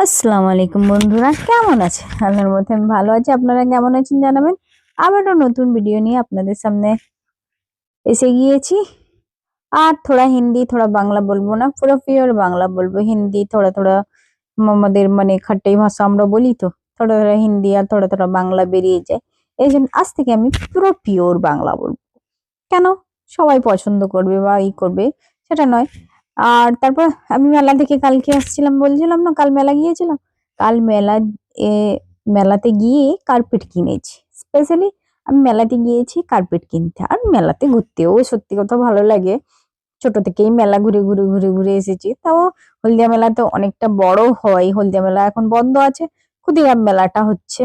আসসালামু আলাইকুম বন্ধুরা, কেমন আছে? আল্লাহর মধ্যে আমি ভালো আছি। আপনারা কেমন আছেন জানাবেন। আবারও নতুন ভিডিও নিয়ে আপনাদের সামনে এসে গিয়েছি। আর থোড়া হিন্দি থোড়া বাংলা বলবো না, পুরো পিওর বাংলা বলবো। হিন্দি থোড়া থোড়া আমাদের মানে খাট্টাই ভাষা আমরা বলি, তো থোড়া থোড়া হিন্দি আর থোড়া থোড়া বাংলা বেরিয়ে যায়। এই জন্য আজ থেকে আমি পুরো পিওর বাংলা বলবো। কেন? সবাই পছন্দ করবে বা করবে সেটা নয়। আর তারপর আমি মেলা থেকে কালকে আসছিলাম, বলছিলাম না কাল মেলা গিয়েছিলাম। কাল এ মেলাতে গিয়ে কার্পেট কিনেছি। স্পেশালি আমি মেলাতে গিয়েছি কার্পেট কিনতে, আর মেলাতে ঘুরতেও সত্যি কথা ভালো লাগে। ছোট থেকেই মেলা ঘুরে ঘুরে ঘুরে ঘুরে এসেছি। তাও হলদিয়া মেলা তো অনেকটা বড় হয়। হলদিয়া মেলা এখন বন্ধ আছে, ক্ষুদিরাম মেলাটা হচ্ছে।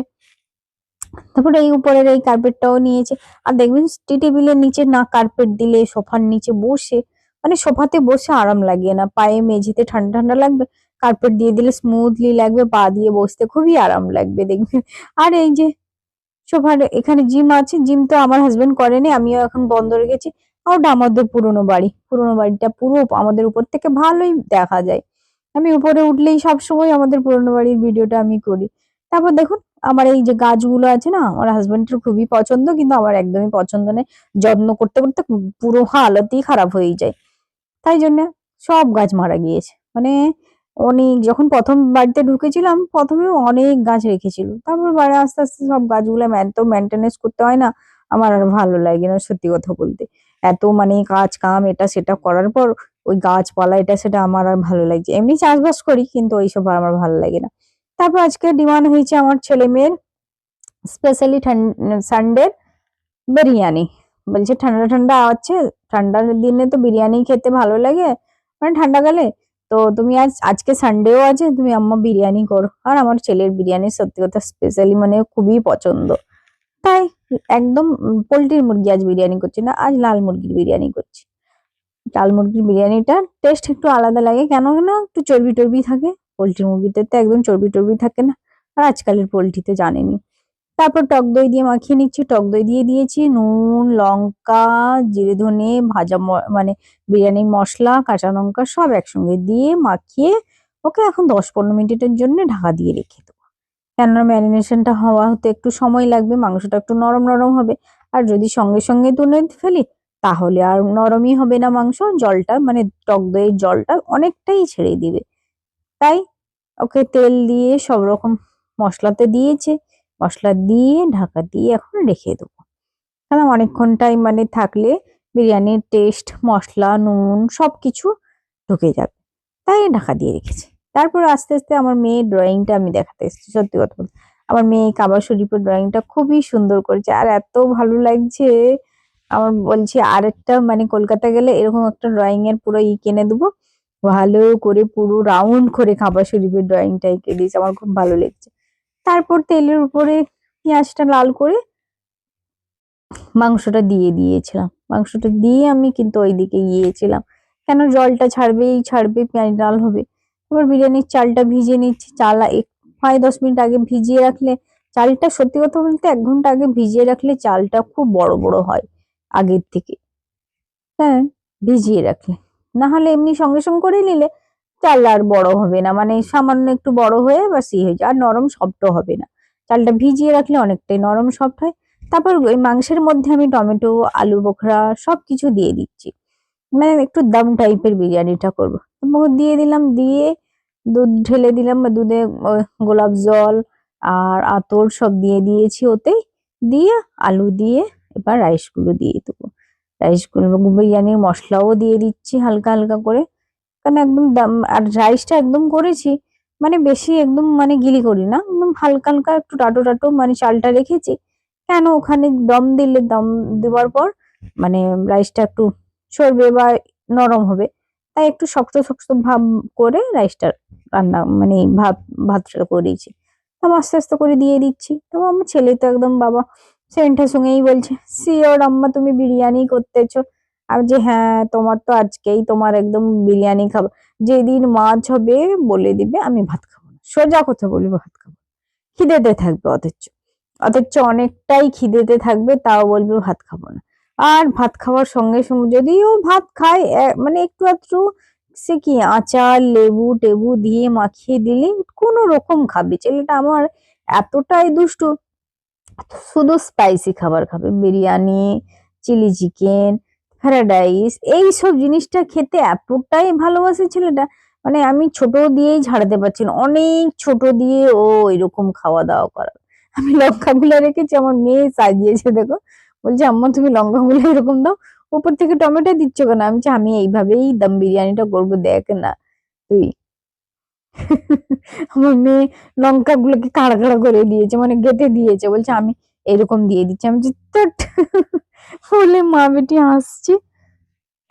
তারপরে এই উপরের এই কার্পেটটাও নিয়েছে। আর দেখবেন টি টেবিলের নিচে না কার্পেট দিলে সোফার নিচে বসে মানে সোফাতে বসে আরাম লাগে না, পায়ে মেঝেতে ঠান্ডা ঠান্ডা লাগবে। কার্পেট দিয়ে দিলে স্মুথলি লাগবে, পা দিয়ে বসতে খুবই আরাম লাগবে দেখবেন। আর এই যে সোফার এখানে জিম আছে, জিম তো আমার হাজবেন্ড করেনি, আমিও এখন বন্ধ রেখেছি। আর ওটা আমাদের পুরোনো বাড়ি, পুরোনো বাড়িটা পুরো আমাদের উপর থেকে ভালোই দেখা যায়। আমি উপরে উঠলেই সবসময় আমাদের পুরোনো বাড়ির ভিডিওটা আমি করি। তারপর দেখুন আমার এই যে গাছগুলো আছে না, আমার হাজবেন্ডের খুবই পছন্দ, কিন্তু আমার একদমই পছন্দ নেই। যত্ন করতে করতে পুরো হালতই খারাপ হয়ে যায়। তাই জন্য সব গাছ মারা গিয়েছে। মানে অনেক, যখন প্রথম বাড়িতে ঢুকেছিলাম প্রথমে অনেক গাছ রেখেছিল, তারপর বাড়ি আস্তে আস্তে সব গাছগুলো এত মেনটেনেন্স করতে হয় না, আমার আর ভালো লাগে না সত্যি কথা বলতে। এত মানে কাজ কাম এটা সেটা করার পর ওই গাছপালা এটা সেটা আমার আর ভালো লাগছে। এমনি চাষবাস করি কিন্তু ওইসব আর আমার ভালো লাগে না। তারপর আজকে ডিমান্ড হয়েছে আমার ছেলে মেয়ের, স্পেশালি সানডে বিরিয়ানি। বলছে ঠান্ডা ঠান্ডা আছে, ঠান্ডার দিনে তো বিরিয়ানি খেতে ভালো লাগে, মানে ঠান্ডাকালে। তো তুমি আজকে সানডেও আছে, তুমি আম্মা বিরিয়ানি করো। আর আমার ছেলের বিরিয়ানি সত্যি কথা স্পেশালি মানে খুবই পছন্দ। তাই একদম পোল্ট্রির মুরগি আজ বিরিয়ানি করছি না, আজ লাল মুরগির বিরিয়ানি করছি। লাল মুরগির বিরিয়ানিটা টেস্ট একটু আলাদা লাগে, কেন না একটু চর্বি টর্বি থাকে। পোল্ট্রি মুরগিতে তো একদম চর্বি টর্বি থাকে না। আর আজকালের পোল্ট্রিতে জানেনি। তারপর টক দই দিয়ে মাখিয়ে নিচ্ছি, টক দই দিয়ে দিয়েছি, নুন লঙ্কা জিরে ধনে ভাজা মানে বিরিয়ানি মশলা কাঁচা লঙ্কা সব একসঙ্গে দিয়ে মাখিয়ে ওকে এখন 10-15 মিনিটের জন্য ঢাকা দিয়ে রেখে দেবো। কেননা ম্যারিনেশনটা হওয়া হতে একটু সময় লাগবে, মাংসটা একটু নরম নরম হবে। আর যদি সঙ্গে সঙ্গে তুলে ফেলি তাহলে আর নরমই হবে না মাংস, জলটা মানে টক দইয়ের জলটা অনেকটাই ছেড়ে দিবে। তাই ওকে তেল দিয়ে সব রকম মশলাতে দিয়েছে, মশলা দিয়ে ঢাকা দিয়ে এখন রেখে দেবো। কারণ অনেকক্ষণ টাইম মানে থাকলে বিরিয়ানির টেস্ট মশলা নুন সবকিছু ঢুকে যাবে। তাই ঢাকা দিয়ে রেখেছি। তারপর আস্তে আস্তে আমার মেয়ের ড্রয়িংটা আমি দেখাতে এসেছি। সত্যি কথা বলতে আমার মেয়ে কাবা শরীফের ড্রয়িংটা খুবই সুন্দর করেছে, আর এত ভালো লাগছে। আমার বলছি আরেকটা মানে কলকাতা গেলে এরকম একটা ড্রয়িং এর পুরো কিনে দেবো, ভালো করে পুরো রাউন্ড করে কাবা শরীফের ড্রয়িংটা এঁকে দিয়েছে, আমার খুব ভালো লেগেছে। তারপর তেলের উপরে পেঁয়াজটা লাল করে মাংসটা দিয়ে দিয়েছিলাম, মাংসটা দিয়ে আমি কিন্তু ওইদিকে গিয়েছিলাম। কেন জলটা ছাড়বেই ছাড়বে, পেঁয়াজ লাল হবে। এবার বিরিয়ানির চালটা ভিজিয়ে নিচ্ছি, চাল 5-10 মিনিট আগে ভিজিয়ে রাখলে চালটা, সত্যি কথা বলতে 1 ঘন্টা আগে ভিজিয়ে রাখলে চালটা খুব বড় বড় হয় আগের থেকে। হ্যাঁ, ভিজিয়ে রাখলে, না হলে এমনি সঙ্গে সঙ্গে করে নিলে চাল আর বড় হবে না, মানে সামান্য একটু বড় হয়ে বাস হয়ে যায়, আর নরম সফটও হবে না। চালটা ভিজিয়ে রাখলে অনেকটাই নরম সফট হয়। তারপর ওই মাংসের মধ্যে আমি টমেটো আলু বোখরা সবকিছু দিয়ে দিচ্ছি, মানে একটু দম টাইপের বিরিয়ানিটা করবো। দিয়ে দিলাম, দিয়ে দুধ ঢেলে দিলাম, বা দুধে গোলাপ জল আর আতর সব দিয়ে দিয়েছি ওতে, দিয়ে আলু দিয়ে এবার রাইস গুলো দিয়ে দেবো। রাইস গুলো বিরিয়ানির মশলাও দিয়ে দিচ্ছি হালকা হালকা করে, কারণ একদম দাম। আর রাইসটা একদম করেছি মানে বেশি একদম মানে গিলি করি না, একদম হালকা হালকা একটু টাটো টাটো মানে চালটা রেখেছি। কেন ওখানে দম দিলে, দম দেওয়ার পর মানে রাইসটা একটু সরবে বা নরম হবে, তাই একটু শক্ত শক্ত ভাব করে রাইসটা রান্না মানে ভাতটা করেছি। তো আস্তে আস্তে করে দিয়ে দিচ্ছি। তো আমার ছেলে তো একদম বাবা সেন্টার সঙ্গেই বলছে, সিওর আম্মা তুমি বিরিয়ানি করতেছো? আর যে হ্যাঁ, তোমার তো আজকেই তোমার একদম বিরিয়ানি খাবো। যেদিন মাছ হবে বলে দিবে, আমি ভাত খাবো না, সোজা কথা বলবো ভাত খাবো না। খিদেতে থাকবে অথচ, অনেকটাই খিদেতে থাকবে, তাও বলবে ভাত খাবো না। আর ভাত খাওয়ার সঙ্গে সঙ্গে যদিও ভাত খায় মানে একটু একটু সে কি আচার লেবু টেবু দিয়ে মাখিয়ে দিলে কোনো রকম খাবে ছেলেটা আমার। এতটাই দুষ্টু, শুধু স্পাইসি খাবার খাবে, biryani, chilli chicken, fried rice, এইসব জিনিসটা খেতে এতটাই ভালোবাসে ছেলেটা। মানে আমি ছোট দিয়েই ঝাড়তে পারছি না, অনেক ছোট দিয়ে ও এরকম খাওয়া দাওয়া করা। আমি লঙ্কাগুলো রেখেছি, আমার মেয়ে সাজিয়েছে দেখো, বলছে আম্মা তুমি লঙ্কাগুলো এরকম দাও, উপর থেকে টমেটো দিচ্ছ কেন? আমি বলছি, আমি এইভাবেই দম বিরিয়ানিটা করবো, দেখ না তুই। আমার মেয়ে লঙ্কা গুলোকে কাড়া কাড়া করে দিয়েছে, মানে গেঁথে দিয়েছে, বলছে আমি এরকম দিয়ে দিচ্ছি। আমি বলছি, "ধ্যাৎ।" বলে মা বেটি হাসছি।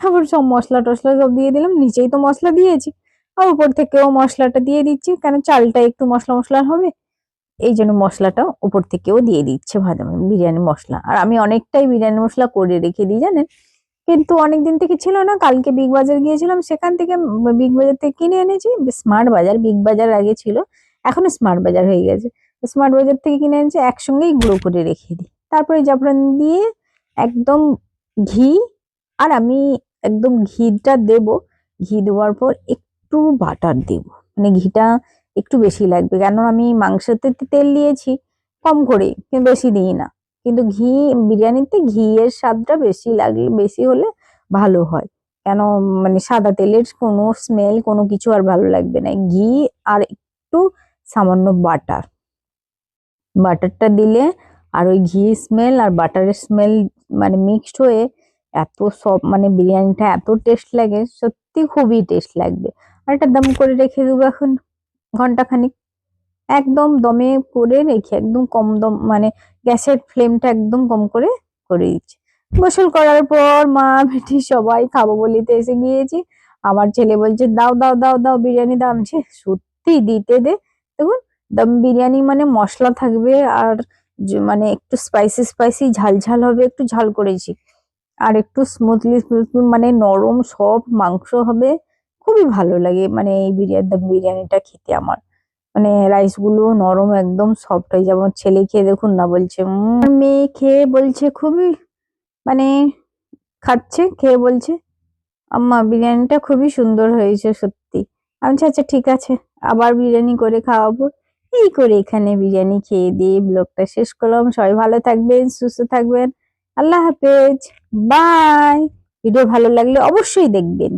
তারপর সব মশলা টসলা সব দিয়ে দিলাম, নিচেই তো মশলা দিয়েছি, আর উপর থেকেও মশলাটা দিয়ে দিচ্ছি, কারণ চালটা একটু মশলা মশলা হবে, এই জন্য মশলাটা উপর থেকেও দিয়ে দিচ্ছে ভাজা বিরিয়ানি মশলা। আর আমি অনেকটাই বিরিয়ানি মশলা করে রেখে দিই জানেন, কিন্তু অনেকদিন থেকে ছিল না, কালকে বিগ বাজার গিয়েছিলাম, সেখান থেকে বিগ বাজার থেকে কিনে এনেছি। স্মার্ট বাজার, বিগ বাজার আগে ছিল, এখন স্মার্ট বাজার হয়ে গেছে। স্মার্ট বাজার থেকে কিনে এনেছি, একসঙ্গেই গুঁড়ো করে রেখে দিই। তারপরে জাফরান দিয়ে একদম ঘি, আর আমি একদম ঘিটা দেব, ঘি দেওয়ার পর একটু বাটার দেব, মানে ঘিটা একটু বেশি লাগবে, কেন আমি মাংসতে তেল দিয়েছি কম করে, কিন্তু বেশি দিই না। কিন্তু ঘি, বিরিয়ানিতে ঘিয়ের স্বাদটা বেশি লাগে, বেশি হলে ভালো হয়, কেন মানে সাদা তেলের কোনো স্মেল কোনো কিছু আর ভালো লাগবে না। ঘি আর একটু সামান্য বাটার, বাটারটা দিলে আর ওই ঘি স্মেল আর বাটারের স্মেল মানে মিক্সড হয়ে এত সব মানে বিরিয়ানিটা এত টেস্ট লাগে, সত্যি খুবই টেস্ট লাগবে। আর এটা দম করে রেখে দেবো এখন ঘন্টাখানিক, একদম দমে করে রেখে, একদম কম দম, মানে গ্যাসের ফ্লেমটা একদম কম করে করে দিচ্ছি। গোসল করার পর মা বেটি সবাই খাবো বলিতে এসে গিয়েছি। আমার ছেলে বলছে দাও দাও দাও দাও বিরিয়ানি দাও, আমি বলছি, সত্যি দিতে দে। দেখুন, দম বিরিয়ানি মানে মশলা থাকবে, আর মানে একটু স্পাইসি স্পাইসি ঝাল ঝাল হবে, একটু ঝাল করেছি, আর একটু স্মুথলি মানে নরম সব মাংস হবে, খুবই ভালো লাগে মানে এই বিরিয়ানি, দম বিরিয়ানিটা খেতে আমার। মানে রাইস গুলো নরম একদম সফট হয়ে যাবে। আমার ছেলে খেয়ে দেখুন না, বলছে মেয়ে খেয়ে বলছে খুবই, মানে খাচ্ছে, খেয়ে বলছে আম্মা বিরিয়ানিটা খুবই সুন্দর হয়েছে সত্যি। আমি বলছি, আচ্ছা ঠিক আছে, আবার বিরিয়ানি করে খাওয়াবো। এই করে এখানে বিরিয়ানি খেয়ে দিয়ে ব্লগটা শেষ করলাম। সবাই ভালো থাকবেন, সুস্থ থাকবেন, আল্লাহ হাফেজ, বাই। ভিডিও ভালো লাগলে অবশ্যই দেখবেন।